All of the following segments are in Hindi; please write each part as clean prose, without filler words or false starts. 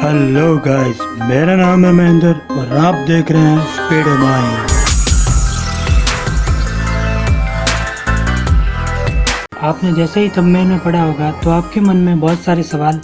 हेलो गाइस, मेरा नाम है महेंद्र और आप देख रहे हैं स्पीड माइंड। आपने जैसे ही थंबनेल में पढ़ा होगा तो आपके मन में बहुत सारे सवाल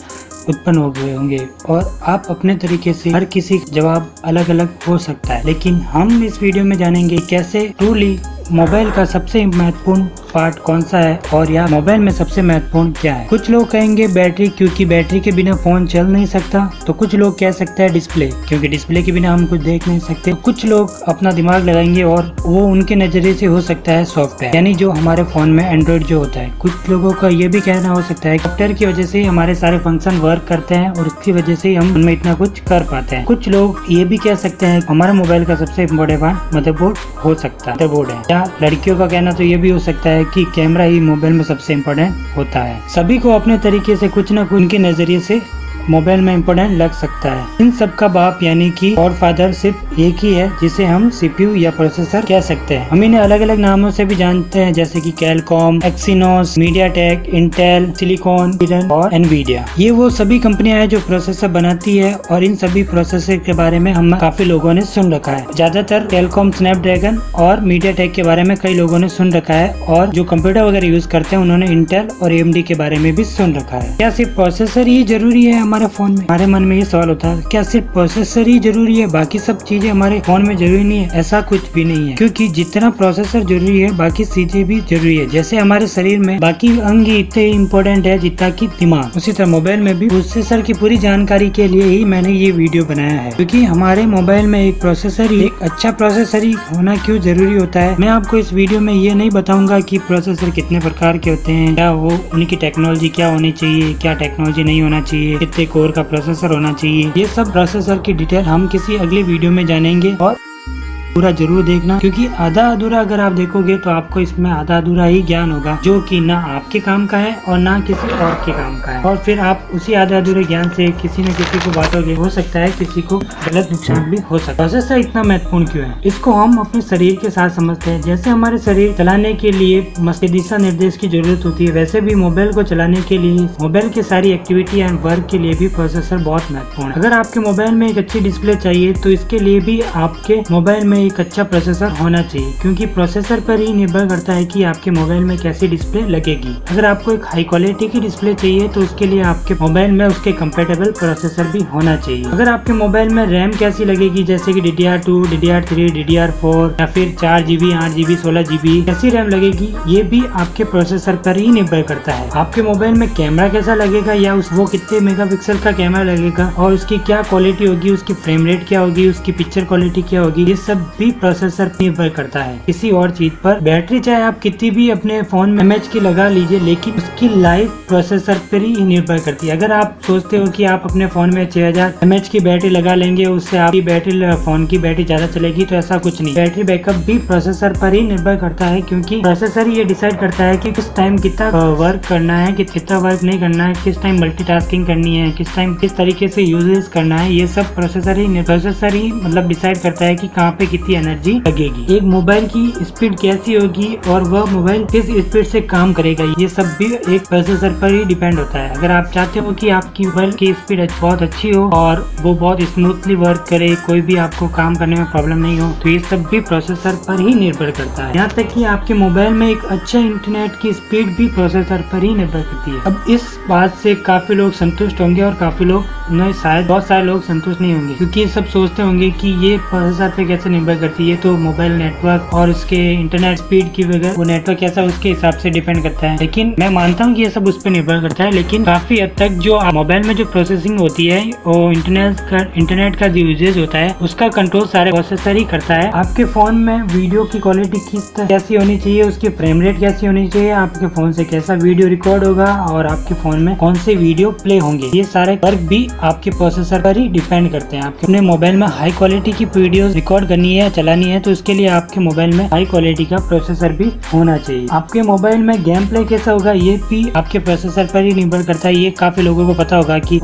उत्पन्न हो गए होंगे और आप अपने तरीके से हर किसी का जवाब अलग अलग हो सकता है, लेकिन हम इस वीडियो में जानेंगे कैसे ट्रूली मोबाइल का सबसे महत्वपूर्ण पार्ट कौन सा है और यह मोबाइल में सबसे महत्वपूर्ण क्या है। कुछ लोग कहेंगे बैटरी, क्योंकि बैटरी के बिना फोन चल नहीं सकता। तो कुछ लोग कह सकते हैं डिस्प्ले, क्योंकि डिस्प्ले के बिना हम कुछ देख नहीं सकते। कुछ लोग अपना दिमाग लगाएंगे और वो उनके नजरिए से हो सकता है सॉफ्टवेयर, यानी जो हमारे फोन में एंड्रॉइड जो होता है। कुछ लोगों का ये भी कहना हो सकता है सॉफ्टवेयर की वजह से हमारे सारे फंक्शन वर्क करते हैं और उसकी वजह से हम उनमें इतना कुछ कर पाते हैं। कुछ लोग ये भी कह सकते हैं हमारा मोबाइल का सबसे इम्पोर्टेंट पार्ट मदरबोर्ड हो सकता है, मदरबोर्ड है। या लड़कियों का कहना तो ये भी हो सकता है कि कैमरा ही मोबाइल में सबसे इम्पोर्टेंट होता है। सभी को अपने तरीके से कुछ न कुछ उनके नजरिए से मोबाइल में इम्पोर्टेंट लग सकता है। इन सब का बाप यानी कि और फादर सिर्फ एक ही है, जिसे हम सीपीयू या प्रोसेसर कह सकते हैं। हम इन्हें अलग अलग नामों से भी जानते हैं, जैसे कि कैलकॉम, एक्सिनोस, मीडियाटेक, इंटेल, सिलिकॉन, किरण और एनवीडिया। ये वो सभी कंपनियां हैं जो प्रोसेसर बनाती है और इन सभी प्रोसेसर के बारे में हम काफी लोगों ने सुन रखा है। ज्यादातर कैलकॉम, स्नैपड्रैगन और मीडियाटेक के बारे में कई लोगों ने सुन रखा है और जो कंप्यूटर वगैरह यूज करते हैं उन्होंने इंटेल और एएमडी के बारे में भी सुन रखा है। क्या सिर्फ प्रोसेसर ही जरूरी है हमारे फोन में? हमारे मन में ये सवाल होता है, क्या सिर्फ प्रोसेसर ही जरूरी है, बाकी सब चीजें हमारे फोन में जरूरी नहीं है? ऐसा कुछ भी नहीं है, क्योंकि जितना प्रोसेसर जरूरी है बाकी चीजें भी जरूरी है। जैसे हमारे शरीर में बाकी अंग ही इतने इम्पोर्टेंट है जितना कि दिमाग, उसी तरह मोबाइल में भी प्रोसेसर की पूरी जानकारी के लिए ही मैंने ये वीडियो बनाया है। क्योंकि हमारे मोबाइल में एक प्रोसेसर ही, एक अच्छा प्रोसेसर ही होना क्यों जरूरी होता है। मैं आपको इस वीडियो में ये नहीं बताऊंगा कि प्रोसेसर कितने प्रकार के होते हैं, क्या वो उनकी टेक्नोलॉजी क्या होनी चाहिए, क्या टेक्नोलॉजी नहीं होना चाहिए, कितने कोर का प्रोसेसर होना चाहिए। ये सब प्रोसेसर की डिटेल हम किसी अगली वीडियो में जानेंगे और पूरा जरूर देखना, क्योंकि आधा अधूरा अगर आप देखोगे तो आपको इसमें आधा अधूरा ही ज्ञान होगा, जो कि ना आपके काम का है और ना किसी और के काम का है। और फिर आप उसी आधा अधूरे ज्ञान से किसी न किसी को बांटोगे, हो सकता है किसी को गलत नुकसान भी हो सकता है। प्रोसेसर इतना महत्वपूर्ण क्यों है, इसको हम अपने शरीर के साथ समझते हैं। जैसे हमारे शरीर चलाने के लिए मस्तिष्क दिशा निर्देश की जरूरत होती है, वैसे भी मोबाइल को चलाने के लिए, मोबाइल की सारी एक्टिविटी एंड वर्क के लिए भी प्रोसेसर बहुत महत्वपूर्ण है। अगर आपके मोबाइल में एक अच्छी डिस्प्ले चाहिए तो इसके लिए भी आपके मोबाइल में एक अच्छा प्रोसेसर होना चाहिए, क्योंकि प्रोसेसर पर ही निर्भर करता है कि आपके मोबाइल में कैसी डिस्प्ले लगेगी। अगर आपको एक हाई क्वालिटी की डिस्प्ले चाहिए तो उसके लिए आपके मोबाइल में उसके कंपेटेबल प्रोसेसर भी होना चाहिए। अगर आपके मोबाइल में रैम कैसी लगेगी, जैसे कि DDR2, DDR3, DDR4 या फिर 4GB, 8GB, 16GB कैसी रैम लगेगी, ये भी आपके प्रोसेसर पर ही निर्भर करता है। आपके मोबाइल में कैमरा कैसा लगेगा, या वो कितने मेगापिक्सल का कैमरा लगेगा और उसकी क्या क्वालिटी होगी, उसकी फ्रेम रेट क्या होगी, उसकी पिक्चर क्वालिटी क्या होगी, ये सब भी प्रोसेसर निर्भर करता है किसी और चीज पर। बैटरी चाहे आप कितनी भी अपने फोन में mAh की लगा लीजिए, लेकिन उसकी लाइफ प्रोसेसर पर ही निर्भर करती है। अगर आप सोचते हो कि आप अपने फोन में 6000 mAh की बैटरी लगा लेंगे, उससे आपकी बैटरी, फोन की बैटरी ज्यादा चलेगी, तो ऐसा कुछ नहीं। बैटरी बैकअप भी प्रोसेसर पर ही निर्भर करता है, क्योंकि प्रोसेसर ही ये डिसाइड करता है कि किस टाइम कितना वर्क करना है, कितना वर्क नहीं करना है, किस टाइम मल्टीटास्किंग करनी है, किस टाइम किस तरीके से यूजेस करना है। ये सब प्रोसेसर ही मतलब डिसाइड करता है कि कहाँ पे कितनी एनर्जी लगेगी, एक मोबाइल की स्पीड कैसी होगी और वह मोबाइल किस स्पीड से काम करेगा। ये सब भी एक प्रोसेसर पर ही डिपेंड होता है। अगर आप चाहते हो कि आपकी मोबाइल की स्पीड बहुत अच्छी हो और वो बहुत स्मूथली वर्क करे, कोई भी आपको काम करने में प्रॉब्लम नहीं हो, तो ये सब भी प्रोसेसर पर ही निर्भर करता है। यहाँ तक कि आपके मोबाइल में एक अच्छा इंटरनेट की स्पीड भी प्रोसेसर पर ही निर्भर करती है। अब इस बात से काफी लोग संतुष्ट होंगे और काफी लोग नहीं, शायद बहुत सारे लोग संतुष्ट नहीं होंगे, क्योंकि सब सोचते होंगे कि ये प्रोसेसर पे कैसे निर्भर करती है, तो मोबाइल नेटवर्क और उसके इंटरनेट स्पीड की वजह वो नेटवर्क कैसा उसके हिसाब से डिपेंड करता है। लेकिन मैं मानता हूँ कि ये सब उस पर निर्भर करता है, लेकिन काफी हद तक जो मोबाइल में जो प्रोसेसिंग होती है वो इंटरनेट का जो यूजेज होता है उसका कंट्रोल सारे प्रोसेसर ही करता है। आपके फोन में वीडियो की क्वालिटी कैसी होनी चाहिए, उसकी फ्रेम रेट कैसी होनी चाहिए, आपके फोन से कैसा वीडियो रिकॉर्ड होगा और आपके फोन में कौन से वीडियो प्ले होंगे, ये सारे फर्क भी आपके प्रोसेसर पर ही डिपेंड करते हैं। आपके अपने मोबाइल में हाई क्वालिटी की वीडियो रिकॉर्ड करनी है, चलानी है, तो इसके लिए आपके मोबाइल में हाई क्वालिटी का प्रोसेसर भी होना चाहिए। आपके मोबाइल में गेम प्ले कैसा होगा ये भी आपके प्रोसेसर पर ही निर्भर करता है। ये काफी लोगों को पता होगा कि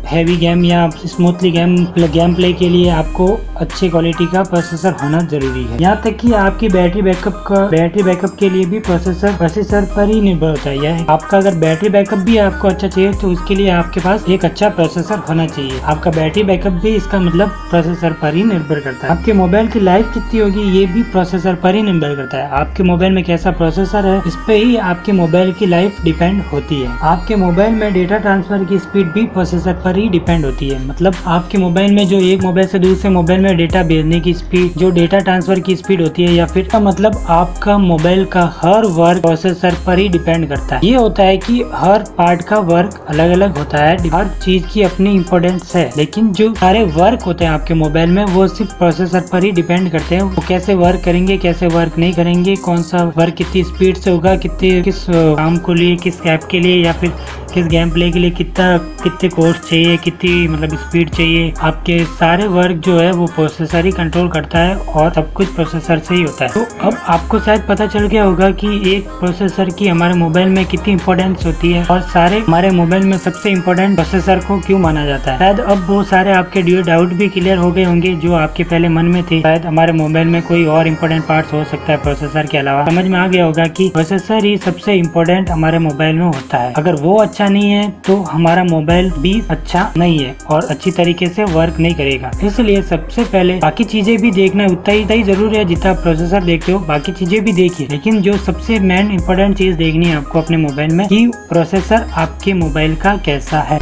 हैवी गेम या स्मूथली गेम प्ले के लिए आपको अच्छी क्वालिटी का प्रोसेसर होना जरूरी है। यहाँ तक कि आपकी बैटरी बैकअप के लिए भी प्रोसेसर पर ही निर्भर होता है। आपका अगर बैटरी बैकअप भी आपको अच्छा चाहिए तो उसके लिए आपके पास एक अच्छा प्रोसेसर होना चाहिए। आपका बैटरी बैकअप भी इसका मतलब प्रोसेसर पर ही निर्भर करता है। आपके मोबाइल की लाइफ कितनी होगी ये भी प्रोसेसर पर ही निर्भर करता है। आपके मोबाइल में कैसा प्रोसेसर है इस पे ही आपके मोबाइल की लाइफ डिपेंड होती है। आपके मोबाइल में डेटा ट्रांसफर की स्पीड भी प्रोसेसर पर ही डिपेंड होती है। मतलब आपके मोबाइल में जो एक मोबाइल से दूसरे मोबाइल में डेटा भेजने की स्पीड, जो डेटा ट्रांसफर की स्पीड होती है, या फिर मतलब आपका मोबाइल का हर वर्क प्रोसेसर पर ही डिपेंड करता है। ये होता है कि हर पार्ट का वर्क अलग अलग होता है, हर चीज की अपनी इम्पोर्टेंस है, लेकिन जो सारे वर्क होते हैं आपके मोबाइल में वो सिर्फ प्रोसेसर पर ही डिपेंड करते हैं। वो कैसे वर्क करेंगे, कैसे वर्क नहीं करेंगे, कौन सा वर्क कितनी स्पीड से होगा, किस काम को लिए, किस ऐप के लिए, या फिर किस गेम प्ले के लिए कितने कोर्स चाहिए, कितनी मतलब स्पीड चाहिए, आपके सारे वर्क जो है वो प्रोसेसर ही कंट्रोल करता है और सब कुछ प्रोसेसर से ही होता है। तो अब आपको शायद पता चल गया होगा कि एक प्रोसेसर की हमारे मोबाइल में कितनी इंपॉर्टेंस होती है और सारे हमारे मोबाइल में सबसे इम्पोर्टेंट प्रोसेसर को क्यों माना जाता है। शायद अब वो सारे आपके डाउट भी क्लियर हो गए होंगे जो आपके पहले मन में थे। शायद हमारे मोबाइल में कोई और इम्पोर्टेंट पार्ट हो सकता है प्रोसेसर के अलावा। समझ में आ गया होगा कि प्रोसेसर ही सबसे इम्पोर्टेंट हमारे मोबाइल में होता है। अगर वो अच्छा नहीं है तो हमारा मोबाइल भी अच्छा नहीं है और अच्छी तरीके से वर्क नहीं करेगा। इसलिए सबसे पहले बाकी चीजें भी देखना उतना ही जरूरी है जितना प्रोसेसर देखते हो, बाकी चीजें भी देखिए, लेकिन जो सबसे मेन इंपॉर्टेंट चीज देखनी है आपको अपने मोबाइल में कि प्रोसेसर आपके मोबाइल का कैसा है।